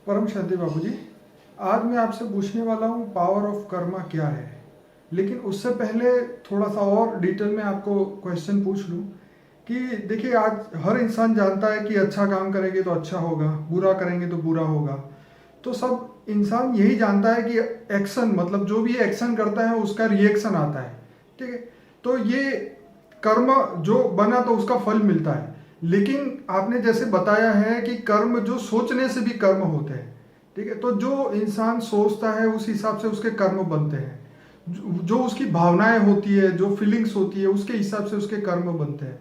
परम शांति बाबू जी, आज मैं आपसे पूछने वाला हूँ पावर ऑफ कर्मा क्या है। लेकिन उससे पहले थोड़ा सा और डिटेल में आपको क्वेश्चन पूछ लूँ कि देखिए, आज हर इंसान जानता है कि अच्छा काम करेंगे तो अच्छा होगा, बुरा करेंगे तो बुरा होगा। तो सब इंसान यही जानता है कि एक्शन, मतलब जो भी एक्शन करता है उसका रिएक्शन आता है। ठीक है, तो ये कर्म जो बना तो उसका फल मिलता है। लेकिन आपने जैसे बताया है कि कर्म जो सोचने से भी कर्म होते हैं। ठीक है, तो जो इंसान सोचता है उस हिसाब से उसके कर्म बनते हैं। जो उसकी भावनाएं होती है, जो फीलिंग्स होती है, उसके हिसाब से उसके कर्म बनते हैं।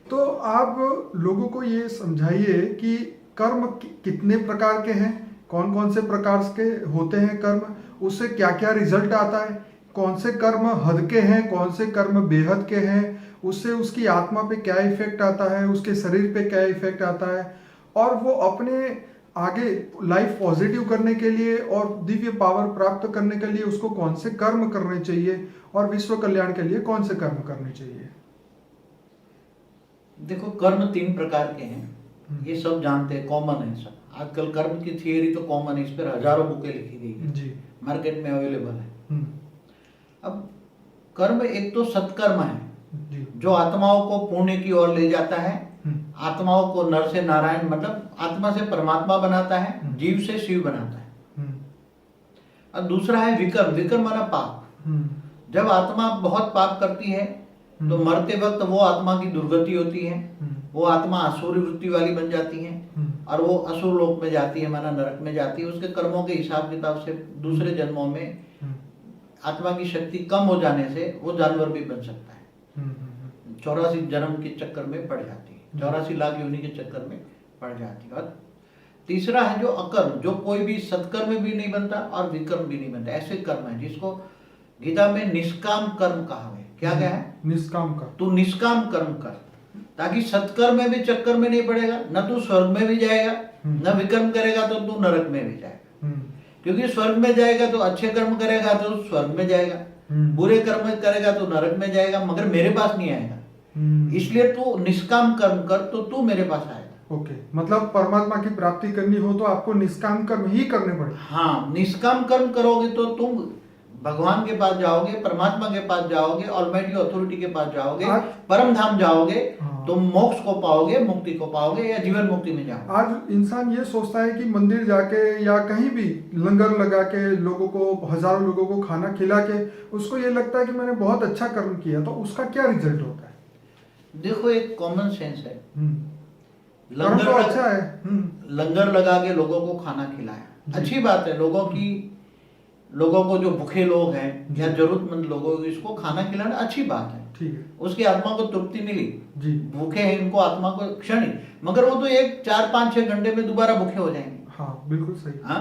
तो आप लोगों को ये समझाइए कि कर्म कितने प्रकार के हैं, कौन कौन से प्रकार के होते हैं कर्म, उससे क्या क्या रिजल्ट आता है, कौन से कर्म हद के हैं, कौन से कर्म बेहद के हैं, उससे उसकी आत्मा पे क्या इफेक्ट आता है, उसके शरीर पे क्या इफेक्ट आता है, और वो अपने आगे लाइफ पॉजिटिव करने के लिए और दिव्य पावर प्राप्त करने के लिए उसको कौन से कर्म करने चाहिए और विश्व कल्याण के लिए कौन से कर्म करने चाहिए। देखो, कर्म 3 प्रकार के हैं, ये सब जानते हैं, कॉमन है सब। आजकल कर्म की थियरी तो कॉमन है, इस पर हजारों बुकें लिखी गई है जी, मार्केट में अवेलेबल है। अब कर्म एक तो सत्कर्म है जी, जो आत्माओं को पुण्य की ओर ले जाता है, आत्माओं को नर से नारायण मतलब आत्मा से परमात्मा बनाता है, जीव से शिव बनाता है। और दूसरा है विकर्म। विकर्म माना पाप। जब आत्मा बहुत पाप करती है तो मरते वक्त वो आत्मा की दुर्गति होती है, वो आत्मा असुर वृत्ति वाली बन जाती है और वो असुर लोक में जाती है, माना नरक में जाती है। उसके कर्मों के हिसाब किताब से दूसरे जन्मों में आत्मा की शक्ति कम हो जाने से वो जानवर भी बन सकता है। 84 जन्म के चक्कर में पड़ जाती है, 84 लाख योनि के चक्कर में पड़ जाती है। और तीसरा है जो अकर्म, जो कोई भी सत्कर्म भी नहीं बनता और विकर्म भी नहीं बनता। ऐसे कर्म है जिसको गीता में निष्काम कर्म कहा है। क्या क्या है? निष्काम कर्म। तू निष्काम कर्म कर, ताकि सत्कर्म में भी चक्कर में नहीं पड़ेगा, न तू स्वर्ग में भी जाएगा, न विकर्म करेगा तो तू नरक में भी जाएगा। क्योंकि स्वर्ग में जाएगा तो अच्छे कर्म करेगा तो स्वर्ग में जाएगा, बुरे कर्म करेगा तो नरक में जाएगा, मगर मेरे पास नहीं आएगा। इसलिए तू निष्काम कर्म कर तो तू मेरे पास आएगा। ओके, मतलब परमात्मा की प्राप्ति करनी हो तो आपको निष्काम कर्म ही करने पड़े। हाँ, निष्काम कर्म करोगे तो तुम भगवान के पास जाओगे, परमात्मा के पास जाओगे, ऑलमाइटी अथॉरिटी के पास जाओगे, परम धाम जाओगे। हाँ। तुम मोक्ष को पाओगे, मुक्ति को पाओगे या जीवन मुक्ति में जाओगे। आज इंसान ये सोचता है कि मंदिर जाके या कहीं भी लंगर लगा के लोगों को, हजारों लोगों को खाना खिला के उसको ये लगता है कि मैंने बहुत अच्छा कर्म किया, तो उसका क्या रिजल्ट होता है? देखो, एक कॉमन सेंस है। लंगर तो अच्छा है, लंगर लगा के लोगों को खाना खिलाया, अच्छी बात है। लोगों को जो भूखे लोग हैं या जरूरतमंद लोगों को इसको खाना खिलाना अच्छी बात है। ठीक है, उसकी आत्मा को तृप्ति मिली जी। भूखे हैं इनको आत्मा को क्षणिक, मगर वो तो 1 4 5 6 घंटे में दोबारा भूखे हो जाएंगे। हाँ, बिल्कुल सही। हाँ,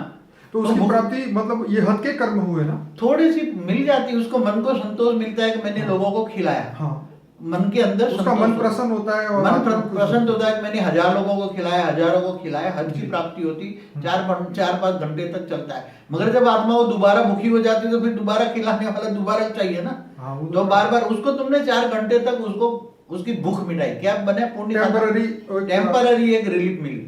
तो उसकी प्राप्ति मतलब ये हद के कर्म हुए ना, थोड़ी सी मिल जाती है उसको, मन को संतोष मिलता है कि मैंने लोगों को खिलाया। हाँ, मन के अंदर उसका मन प्रसन्न होता है और मन प्रसन्न होता है कि मैंने 1000 लोगों को खिलाया, हजारों को खिलाया। हद की प्राप्ति होती 4-5 घंटे तक चलता है। मगर जब आत्मा वो दोबारा भूखी हो जाती है तो फिर दोबारा खिलाने वाला दोबारा चाहिए ना। तो बार बार उसको तुमने 4 घंटे तक उसको उसकी भूख मिटाई, क्या बने? पुण्य, टेम्पररी एक रिलीफ मिली,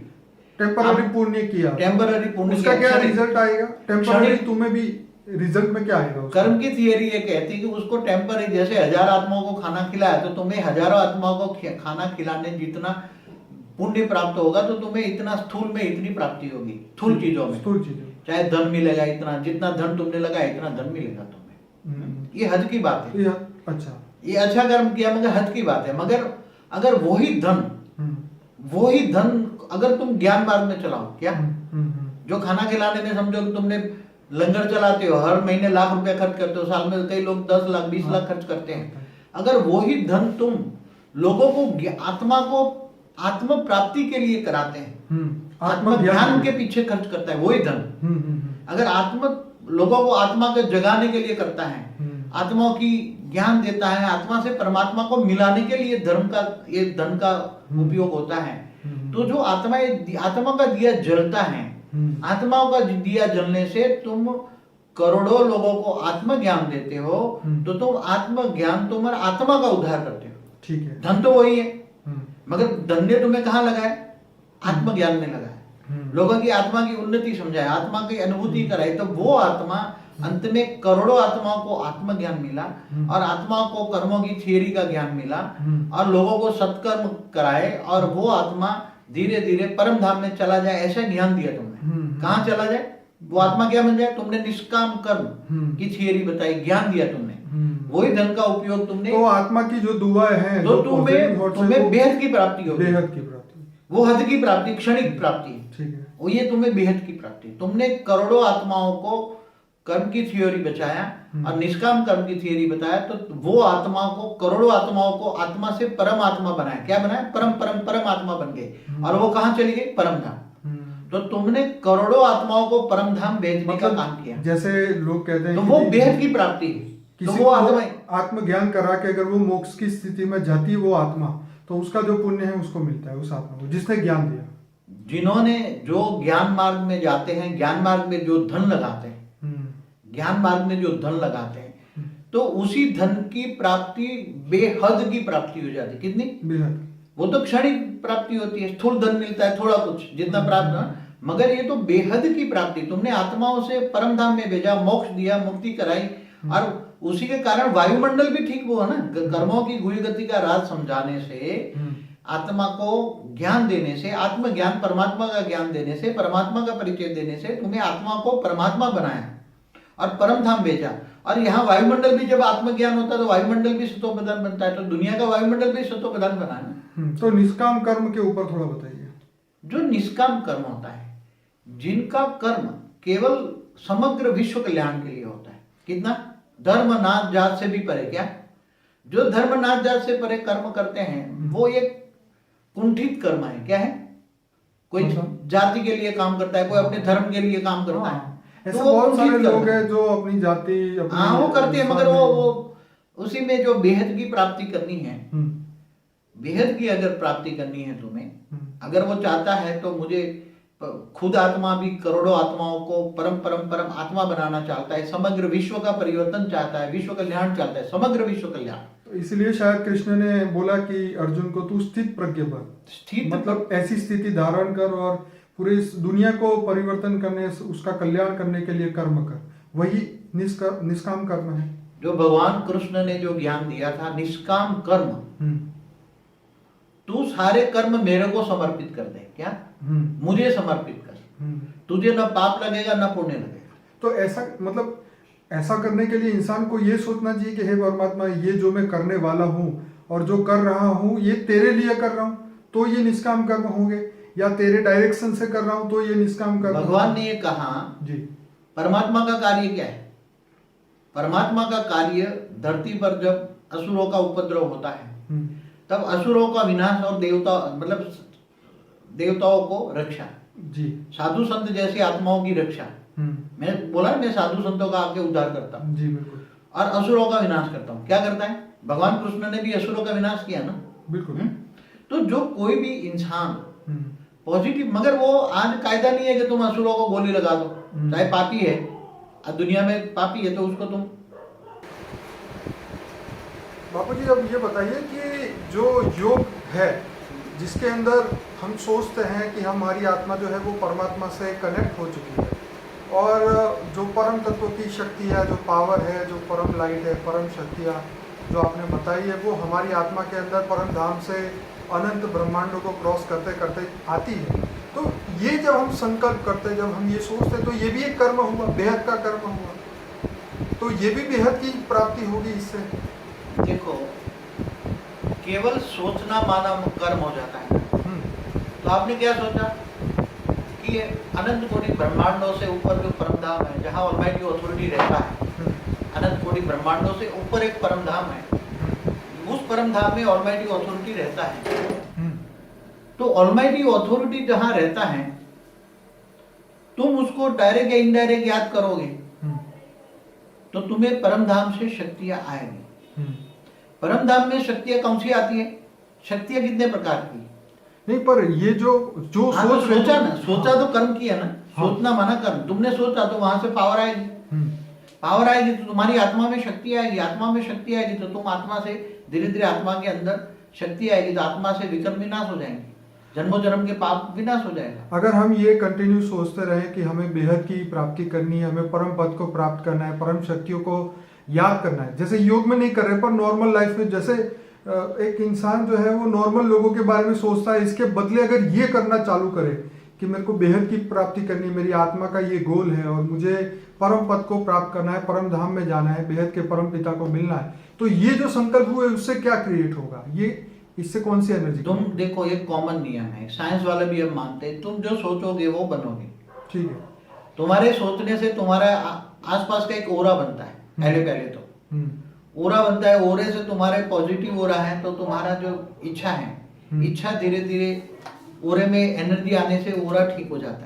टेम्पररी पुण्य किया, टेम्पररी पुण्य। उसका क्या रिजल्ट आएगा? टेम्पररी तुम्हें भी रिजल्ट में क्या आएगा? कर्म की थियरी ये कहती है कि उसको टेम्पररी, जैसे 1000 आत्माओं को खाना खिलाया तो तुम्हें हजारों आत्माओं को खाना खिलाने जितना पुण्य प्राप्त होगा तो तुम्हें इतना स्थूल में इतनी प्राप्ति होगी। स्थूल चीजों में, चाहे धन मिलेगा, इतना जितना धन तुमने लगाया इतना धन मिलेगा तुम्हें। ये हद की बात है। अच्छा, ये अच्छा कर्म किया मगर हद की बात है। मगर अगर वही धन अगर तुम ज्ञान मार्ग में चलाओ, क्या जो खाना खिलाने में, समझो कि तुमने लंगर चलाते हो, हर महीने लाख रुपया खर्च करते हो, साल में कई लोग 10 लाख 20 लाख खर्च करते हैं। अगर वही धन तुम लोगों को, आत्मा को आत्म प्राप्ति के लिए कराते हैं, आत्म ज्ञान के पीछे खर्च करता है वही धन। अगर लोगों को आत्मा को जगाने के लिए करता है, आत्माओं की ज्ञान देता है, आत्मा से परमात्मा को मिलाने के लिए धन का उपयोग होता है, तो जो आत्मा का दिया जलता है, आत्माओं का दिया जलने से तुम करोड़ों लोगों को आत्मज्ञान देते हो, तो तुम आत्मज्ञान तुम्हारा आत्मा का उद्धार करते हो। ठीक है, धन तो वही है, मगर धन ने तुम्हें कहाँ लगाया? आत्मज्ञान में लगाया। लोगों की आत्मा की उन्नति समझाए, आत्मा की अनुभूति कराए, तो वो आत्मा अंत में करोड़ों आत्माओं को आत्मज्ञान मिला और आत्माओं को कर्मों की थियरी का ज्ञान मिला और लोगों को सत्कर्म कराए और वो आत्मा धीरे धीरे परम धाम में चला जाए, ऐसा ज्ञान दिया तुमने। कहाँ चला जाए? वो आत्मा क्या बन जाए? तुमने निष्काम कर्म की थियरी बताई, ज्ञान दिया तुमने, वही धन का उपयोग तुमने, तो आत्मा की जो दुआएं हैं तो तुम्हें बेहद की प्राप्ति होगी, बेहद की प्राप्ति, वो हद की प्राप्ति, क्षणिक प्राप्ति, ठीक है, वो ये तुम्हें बेहद की प्राप्ति। तुमने करोड़ों आत्माओं को कर्म की थियोरी बचाया और निष्काम कर्म की थियोरी बताया, तो वो आत्माओं को, करोड़ों आत्माओं को आत्मा से परम आत्मा बनाया। क्या बनाया? परम परम परम आत्मा बन गए। और वो कहाँ चली गई? परम धाम। तो तुमने करोड़ों आत्माओं को परम धाम भेजने का काम किया। जैसे लोग कहते हैं तो वो बेहद की प्राप्ति है। किसी तो वो को आत्मा आत्मज्ञान करा के अगर वो मोक्ष की स्थिति में जाती है वो आत्मा, तो उसका जो पुण्य है उसको मिलता है उस आत्मा को जिसने ज्ञान दिया। जिन्होंने जो ज्ञान मार्ग में जाते हैं, ज्ञान मार्ग में जो धन लगाते हैं, ज्ञान मार्ग में जो धन लगाते हैं, तो उसी धन की प्राप्ति बेहद की प्राप्ति हो जाती है। कितनी? बेहद। वो तो क्षणिक प्राप्ति होती है, स्थूल धन मिलता है, थोड़ा कुछ जितना प्राप्त, मगर ये तो बेहद की प्राप्ति। तुमने आत्माओं से परम धाम में भेजा, मोक्ष दिया, मुक्ति कराई, और उसी के कारण वायुमंडल भी ठीक हुआ ना। कर्मों की गुह्य गति का राज समझाने से, आत्मा को ज्ञान देने से, आत्मज्ञान परमात्मा का ज्ञान देने से, परमात्मा का परिचय देने से तुम्हें आत्मा को परमात्मा बनाया और परम धाम भेजा। और यहाँ वायुमंडल भी, जब आत्मज्ञान होता है तो वायुमंडल भी सतो प्रधान बनता है, तो दुनिया का वायुमंडल भी सतो प्रधान बना है। तो निष्काम कर्म के ऊपर थोड़ा बताइए। जो निष्काम कर्म होता है, जिनका कर्म केवल समग्र विश्व कल्याण के लिए होता है। कितना? धर्म नाथ जात से भी परे। क्या? जो धर्म नाथ जात से परे कर्म करते हैं वो एक कुंठित कर्म है। क्या है? कोई जाति के लिए काम करता है, कोई अपने धर्म के लिए काम करता है, ऐसे तो बहुत सारे लोग हैं जो अपनी जाति, हाँ, वो करते हैं, मगर वो उसी में जो बेहद की प्राप्ति करनी है, बेहद की अगर प्राप्ति करनी है तुम्हें, अगर वो चाहता है तो मुझे खुद आत्मा भी करोड़ों आत्माओं को परम परम परम आत्मा बनाना चाहता है, समग्र विश्व का परिवर्तन चाहता है, विश्व कल्याण चाहता है, समग्र विश्व कल्याण। तो इसलिए शायद कृष्ण ने बोला कि अर्जुन को तू स्थित प्रज्ञ बन, स्थित मतलब ऐसी स्थिति धारण कर और पूरे इस दुनिया को परिवर्तन करने, उसका कल्याण करने के लिए कर्म कर। वही निष्काम कर्म है जो भगवान कृष्ण ने जो ज्ञान दिया था, निष्काम कर्म। तू सारे कर्म मेरे को समर्पित कर दे। क्या? मुझे समर्पित कर, तुझे न पाप लगेगा न पुण्य लगेगा। तो ऐसा, मतलब ऐसा करने के लिए इंसान को ये सोचना चाहिए कि हे परमात्मा, ये जो मैं करने वाला हूँ और जो कर रहा हूँ ये तेरे लिए कर रहा हूँ, तो ये निष्काम कर्म होंगे, या तेरे डायरेक्शन से कर रहा हूँ तो ये निष्काम कर्म। भगवान ने ये कहा जी, परमात्मा का कार्य क्या है? परमात्मा का कार्य धरती पर जब असुरों का उपद्रव होता है तब असुरों का विनाश और देवता, मतलब देवताओं को रक्षा जी, साधु संत जैसी आत्माओं की रक्षा। मैं बोला मैं साधु संतों का आके उद्धार करता हूँ जी, बिल्कुल, और असुरों का विनाश करता हूँ। क्या करता है? भगवान कृष्ण ने भी असुरों का विनाश किया ना, बिल्कुल। तो जो कोई भी इंसान पॉजिटिव, मगर वो आज कायदा नहीं है कि तुम असुरों को गोली लगा दो, चाहे पापी है, आज दुनिया में पापी है तो उसको तुम। बापू जी, अब ये बताइए कि जो योग है जिसके अंदर हम सोचते हैं कि हमारी आत्मा जो है वो परमात्मा से कनेक्ट हो चुकी है, और जो परम तत्व की शक्ति है, जो पावर है, जो परम लाइट है, परम शक्तियाँ जो आपने बताई है, वो हमारी आत्मा के अंदर परम धाम से अनंत ब्रह्मांडों को क्रॉस करते करते आती है। तो ये जब हम संकल्प करते, जब हम ये सोचते, तो ये भी एक कर्म हुआ, बेहद का कर्म हुआ, तो ये भी बेहद की प्राप्ति होगी इससे। देखो, केवल सोचना मानव कर्म हो जाता है। तो आपने क्या सोचा कि अनंत कोटि ब्रह्मांडों से ऊपर जो परम धाम है, जहाँ ऑलमाइटी अथॉरिटी रहता है, अनंत कोटि ब्रह्मांडों से ऊपर एक परम धाम है, उस परम धाम में ऑलमाइटी अथॉरिटी रहता है। तो ऑलमाइटी अथॉरिटी जहाँ रहता है, तुम उसको डायरेक्ट या इनडायरेक्ट याद करोगे तो तुम्हें परम धाम से शक्तियां आएंगी। परम धाम में शक्तियां कौन सी आती है? शक्तियां कितने प्रकार की? नहीं, पर ये जो सोचा ना, सोचा तो कर्म किया ना, सोचना माना कर्म। तुमने सोचा तो वहां से पावर आएगी, पावर आएगी तो तुम्हारी आत्मा में शक्ति आएगी, आत्मा में शक्ति आएगी तो तुम आत्मा से धीरे धीरे आत्मा के अंदर शक्ति आएगी तो आत्मा से विकर्म विनाश हो जाएंगे। जन्मों जन्म के पाप विनाश हो जाएगा। अगर हम ये कंटिन्यू सोचते रहे कि हमें बेहद की प्राप्ति करनी है, हमें परम पद को प्राप्त करना है, परम शक्तियों को याद करना है, जैसे योग में नहीं कर रहे पर नॉर्मल लाइफ में, जैसे एक इंसान जो है वो नॉर्मल लोगों के बारे में सोचता है, इसके बदले अगर ये करना चालू करे कि मेरे को बेहद की प्राप्ति करनी है, मेरी आत्मा का ये गोल है और मुझे परम पद को प्राप्त करना है, परम धाम में जाना है, बेहद के परम पिता को मिलना है, तो ये जो संकल्प हुए उससे क्या क्रिएट होगा, ये इससे कौन सी एनर्जी? तुम देखो, एक कॉमन नियम है, साइंस वाले भी अब मानते हैं, तुम जो सोचोगे वो बनोगे। ठीक है। तुम्हारे सोचने से तुम्हारा आसपास का एक ओरा बनता है, पहले तो ओरा बनता है, ओरे से तुम्हारे पॉजिटिव ओरा है तो तुम्हारा जो इच्छा है, इच्छा धीरे धीरे ओरे में एनर्जी आने से ओरा ठीक हो जाता है।